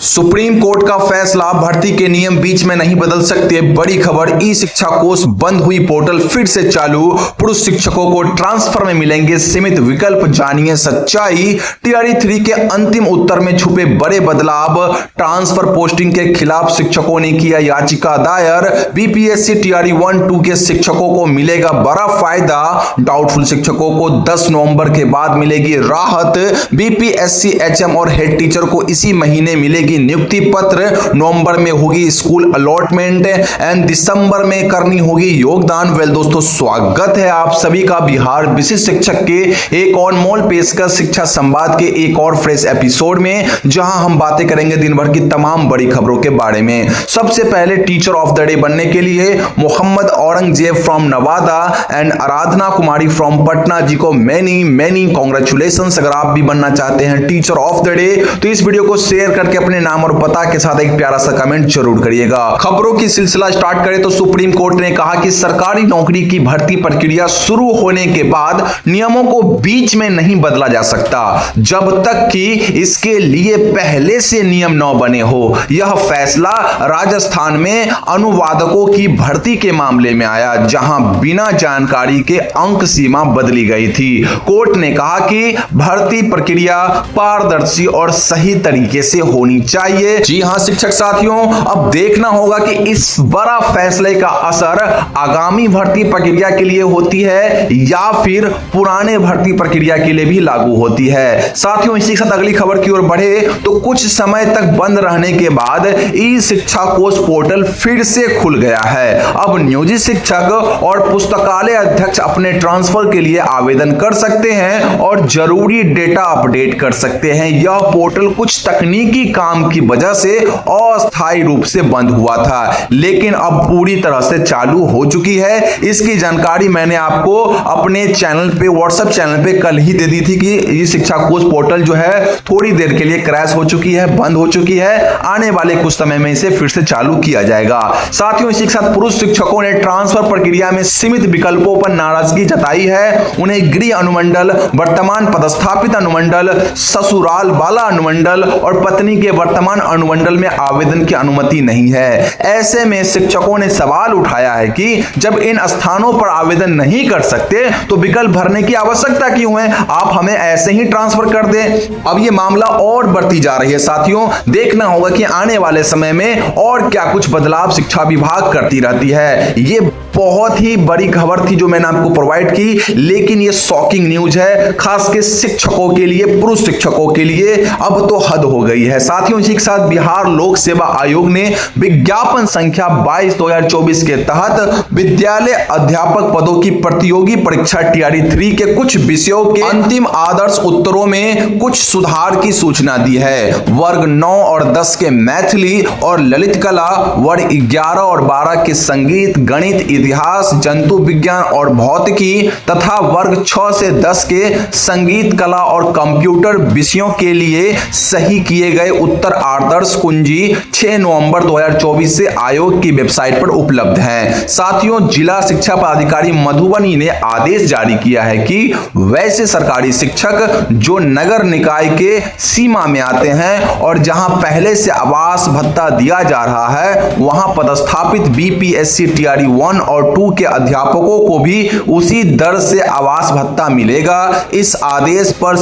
Supreme court का फैसला, भर्ती के नियम बीच में नहीं बदल सकते। बड़ी खबर, ई शिक्षा कोर्स बंद हुई पोर्टल फिर से चालू। पुरुष शिक्षकों को ट्रांसफर में मिलेंगे सीमित विकल्प, जानिए सच्चाई। टीआरई 3 के अंतिम उत्तर में छुपे बड़े बदलाव। ट्रांसफर पोस्टिंग के खिलाफ शिक्षकों ने किया याचिका दायर। बीपीएससी टीआरई 1-2 के शिक्षकों को मिलेगा बड़ा फायदा। डाउटफुल शिक्षकों को 10 नवंबर के बाद मिलेगी राहत। बीपीएससी एचएम और हेड टीचर को इसी महीने मिलेगी नियुक्ति पत्र। नवंबर में होगी स्कूल अलॉटमेंट एंड दिसंबर में करनी होगी योगदान। वेल दोस्तों, स्वागत है आप सभी का बिहार विशिष्ट शिक्षक के एक और मोल पेशकश शिक्षा संवाद के एक और फ्रेश एपिसोड में, जहां हम बातें करेंगे दिन भर की तमाम बड़ी खबरों के बारे में। सबसे पहले टीचर ऑफ द डे बनने के लिए Mohammad Aurangzeb from Nawada and Aradhana Kumari from Patna ji को मैनी कांग्रेचुलेशन। अगर आप भी बनना चाहते हैं टीचर ऑफ द डे तो इस वीडियो को शेयर करके अपने नाम और पता के साथ एक प्यारा सा कमेंट जरूर करिएगा। खबरों की सिलसिला स्टार्ट करें तो सुप्रीम कोर्ट ने कहा कि सरकारी नौकरी की भर्ती प्रक्रिया शुरू होने के बाद नियमों को बीच में नहीं बदला जा सकता जब तक कि इसके लिए पहले से नियम न बने हो। यह फैसला राजस्थान में अनुवादकों की भर्ती के मामले में आया, जहां बिना जानकारी के अंक सीमा बदली गई थी। कोर्ट ने कहा कि भर्ती प्रक्रिया पारदर्शी और सही तरीके से होनी चाहिए। जी हां शिक्षक साथियों, अब देखना होगा कि इस बड़ा फैसले का असर आगामी भर्ती प्रक्रिया के लिए होती है या फिर पुराने भर्ती प्रक्रिया के लिए भी लागू होती है। साथियों, इसी के साथ अगली खबर की ओर बढ़े तो कुछ समय तक बंद रहने के बाद ई शिक्षा कोर्स पोर्टल फिर से खुल गया है। अब नियोजित शिक्षक और पुस्तकालय अध्यक्ष अपने ट्रांसफर के लिए आवेदन कर सकते हैं और जरूरी डेटा अपडेट कर सकते हैं। यह पोर्टल कुछ तकनीकी काम की वजह से अस्थायी रूप से बंद हुआ था, लेकिन अब पूरी तरह से चालू हो चुकी है। इसकी जानकारी मैंने आपको अपने चैनल पे, व्हाट्सएप चैनल पे कल ही दे दी थी कि ये शिक्षा कोर्स पोर्टल जो है थोड़ी देर के लिए क्रैश हो चुकी है, बंद हो चुकी है। आने वाले कुछ समय में इसे फिर से चालू किया जाएगा। साथियों, इसी के साथ पुरुष शिक्षकों ने ट्रांसफर प्रक्रिया में सीमित विकल्पों पर नाराजगी जताई है। उन्हें गृह अनुमंडल, वर्तमान पदस्थापित अनुमंडल, ससुराल वाला अनुमंडल और पत्नी के वर्तमान अनुमंडल में आवेदन की अनुमति नहीं है। ऐसे में शिक्षकों ने सवाल उठाया है कि जब इन स्थानों पर आवेदन नहीं कर सकते तो विकल्प भरने की आवश्यकता क्यों है? आप हमें ऐसे ही ट्रांसफर कर दें। अब यह मामला और बढ़ती जा रही है। साथियों, देखना होगा कि आने वाले समय में और क्या कुछ बदलाव शिक्षा विभाग करती रहती है। ये बहुत ही बड़ी खबर थी जो मैंने आपको प्रोवाइड की, लेकिन ये शॉकिंग न्यूज है, खास के शिक्षकों के लिए, पुरुष शिक्षकों के लिए। अब तो हद हो गई है। साथियों, इसी के साथ बिहार लोक सेवा आयोग ने विज्ञापन संख्या 22/2024 के तहत विद्यालय अध्यापक पदों की प्रतियोगी परीक्षा टीआरई 3 के कुछ विषयों के अंतिम आदर्श उत्तरों में कुछ सुधार की सूचना दी है। वर्ग 9 और 10 के मैथिली और ललित कला, वर्ग 11 और 12 के संगीत, गणित, इतिहास, जंतु विज्ञान और भौतिकी तथा वर्ग 6 से 10 के संगीत, कला और कंप्यूटर विषयों के लिए सही किए गए उत्तर आदर्श कुंजी 6 नवंबर 2024 से आयोग की वेबसाइट पर उपलब्ध हैं। साथियों, जिला शिक्षा पदाधिकारी मधुबनी ने आदेश जारी किया है कि वैसे सरकारी शिक्षक जो नगर निकाय के सीमा में आते हैं और जहां पहले से आवास भत्ता दिया जा रहा है, वहां पदस्थापित बीपीएससी टीआरई 1 और 2 के अध्यापकों को भी उसी दर से आवास भत्ता मिलेगा। इस आदेश पर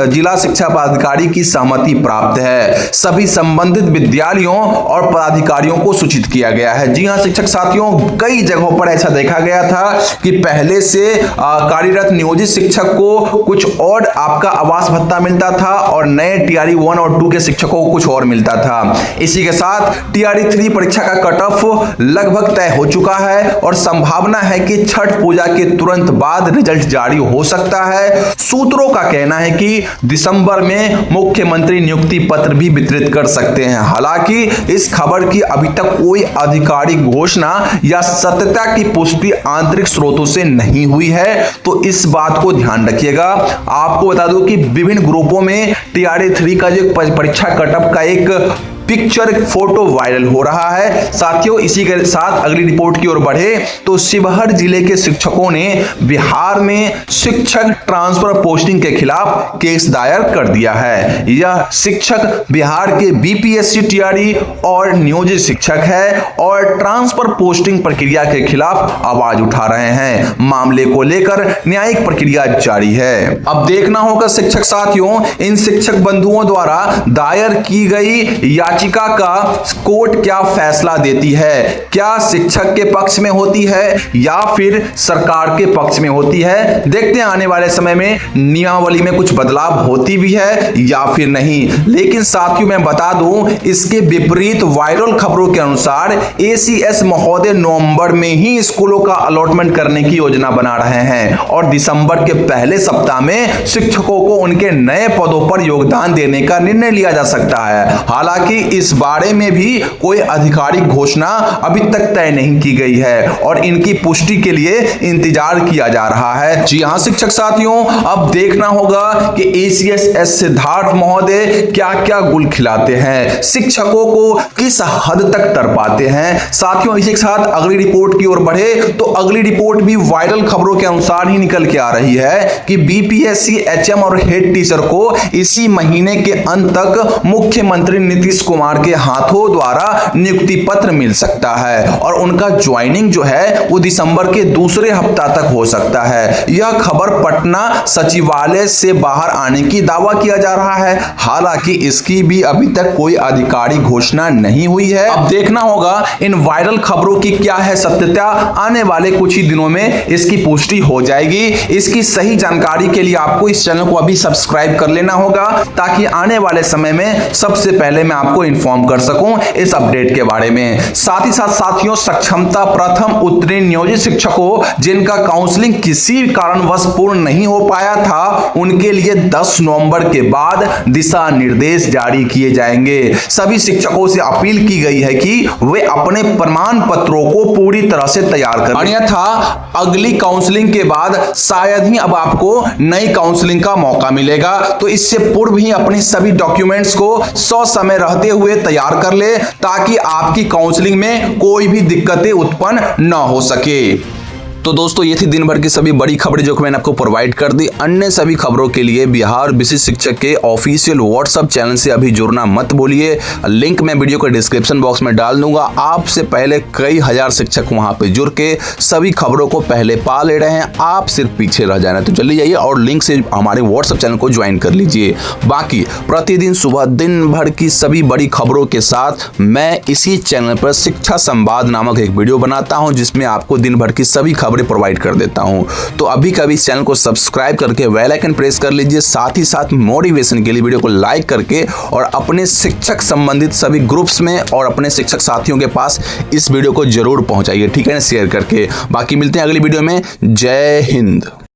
जिला शिक्षा पदाधिकारी की सहमति प्राप्त है। सभी संबंधित विद्यालयों और पदाधिकारियों को सूचित किया गया है। जी हां शिक्षक साथियों, कई जगहों पर ऐसा देखा गया था कि पहले से कार्यरत नियोजित शिक्षक को कुछ और आपका आवास भत्ता मिलता था और नए टीआरई 1 और 2 के शिक्षकों को कुछ और मिलता था। इसी के साथ टीआरई 3 परीक्षा का कट ऑफ लगभग तय हो चुका है और संभावना है कि छठ पूजा के तुरंत बाद रिजल्ट जारी हो सकता है। सूत्रों का कहना है कि दिसंबर में मुख्यमंत्री नियुक्ति पत्र भी वितरित कर सकते हैं। हालांकि इस खबर की अभी तक कोई आधिकारिक घोषणा या सत्यता की पुष्टि आंतरिक स्रोतों से नहीं हुई है, तो इस बात को ध्यान रखिएगा। आपको बता दूं कि विभिन्न ग्रुपों में टीआरई 3 का जो परीक्षा कट ऑफ का एक पिक्चर फोटो वायरल हो रहा है। साथियों, इसी के साथ अगली रिपोर्ट की ओर बढ़े तो शिवहर जिले के शिक्षकों ने बिहार में शिक्षक ट्रांसफर पोस्टिंग के खिलाफ केस दायर कर दिया है। यह शिक्षक बिहार के बीपीएससी टीआरई और नियोजित शिक्षक है और ट्रांसफर पोस्टिंग प्रक्रिया के खिलाफ आवाज उठा रहे हैं। मामले को लेकर न्यायिक प्रक्रिया जारी है। अब देखना होगा शिक्षक साथियों, इन शिक्षक बंधुओं द्वारा दायर की गई याचिका का कोर्ट क्या फैसला देती है। क्या शिक्षक के पक्ष में होती है या फिर सरकार के पक्ष में होती है। देखते हैं आने वाले समय में नियमावली में कुछ बदलाव होती भी है या फिर नहीं। लेकिन साथियों, मैं बता दूं, इसके विपरीत वायरल खबरों के अनुसार एसीएस महोदय नवंबर में ही स्कूलों का अलॉटमेंट करने की योजना बना रहे हैं और दिसंबर के पहले सप्ताह में शिक्षकों को उनके नए पदों पर योगदान देने का निर्णय लिया जा सकता है। हालांकि इस बारे में भी कोई आधिकारिक घोषणा अभी तक तय नहीं की गई है और इनकी पुष्टि के लिए इंतजार किया जा रहा है। जी हां शिक्षक साथियों, अब देखना होगा कि एसीएस सिद्धार्थ महोदय क्या क्या गुल खिलाते हैं, शिक्षकों को किस हद तक तरपाते हैं। साथियों, इसी के साथ अगली रिपोर्ट की ओर बढ़े तो अगली रिपोर्ट भी वायरल खबरों के अनुसार ही निकल के आ रही है कि बीपीएससी एचएम और हेड टीचर को इसी महीने के अंत तक मुख्यमंत्री नीतीश कुमार के हाथों द्वारा नियुक्ति पत्र मिल सकता है और उनका ज्वाइनिंग जो है वो दिसंबर के दूसरे हफ्ता तक हो सकता है। यह खबर पटना सचिवालय से बाहर आने की दावा किया जा रहा है। हालांकि इसकी भी अभी तक कोई आधिकारिक घोषणा नहीं हुई है। अब देखना होगा इन वायरल खबरों की क्या है सत्यता। आने वाले कुछ ही दिनों में इसकी पुष्टि हो जाएगी। इसकी सही जानकारी के लिए आपको इस चैनल को अभी सब्सक्राइब कर लेना होगा ताकि आने वाले समय में सबसे पहले मैं आपको इन्फॉर्म कर सकूं इस अपडेट के बारे में। साथ ही साथ साथियों, सक्षमता प्रथम उत्तीर्ण नियोजित शिक्षकों जिनका काउंसलिंग किसी कारणवश पूर्ण नहीं हो पाया था, उनके लिए 10 नवंबर के बाद दिशा निर्देश जारी किए जाएंगे। सभी शिक्षकों से अपील की गई है कि वे अपने प्रमाण पत्रों को पूरी तरह से तैयार करें, अन्यथा अगली काउंसलिंग के बाद शायद ही अब आपको नई काउंसलिंग का मौका मिलेगा। तो इससे पूर्व ही अपनी सभी डॉक्यूमेंट्स को समय रहते हुए तैयार कर ले ताकि आपकी काउंसलिंग में कोई भी दिक्कतें उत्पन्न न हो सके। तो दोस्तों, ये थी दिन भर की सभी बड़ी खबरें जो कि मैंने आपको प्रोवाइड कर दी। अन्य सभी खबरों के लिए बिहार विशिष्ट शिक्षक के ऑफिशियल व्हाट्सएप चैनल से अभी जुड़ना मत भूलिए। लिंक मैं वीडियो के डिस्क्रिप्शन बॉक्स में डाल दूंगा। आपसे पहले कई हजार शिक्षक वहां पे जुड़ के सभी खबरों को पहले पा ले रहे हैं। आप सिर्फ पीछे रह जाना, तो जल्दी जाइए और लिंक से हमारे व्हाट्सएप चैनल को ज्वाइन कर लीजिए। बाकी प्रतिदिन सुबह दिन भर की सभी बड़ी खबरों के साथ मैं इसी चैनल पर शिक्षा संवाद नामक एक वीडियो बनाता हूं जिसमें आपको दिन भर की सभी खबरें प्रोवाइड कर देता हूं। तो अभी कभी इस चैनल को सब्सक्राइब करके बेल आइकन प्रेस कर लीजिए। साथ ही साथ मोटिवेशन के लिए वीडियो को लाइक करके और अपने शिक्षक संबंधित सभी ग्रुप्स में और अपने शिक्षक साथियों के पास इस वीडियो को जरूर पहुंचाइए, ठीक है ना, शेयर करके। बाकी मिलते हैं अगली वीडियो में। जय हिंद।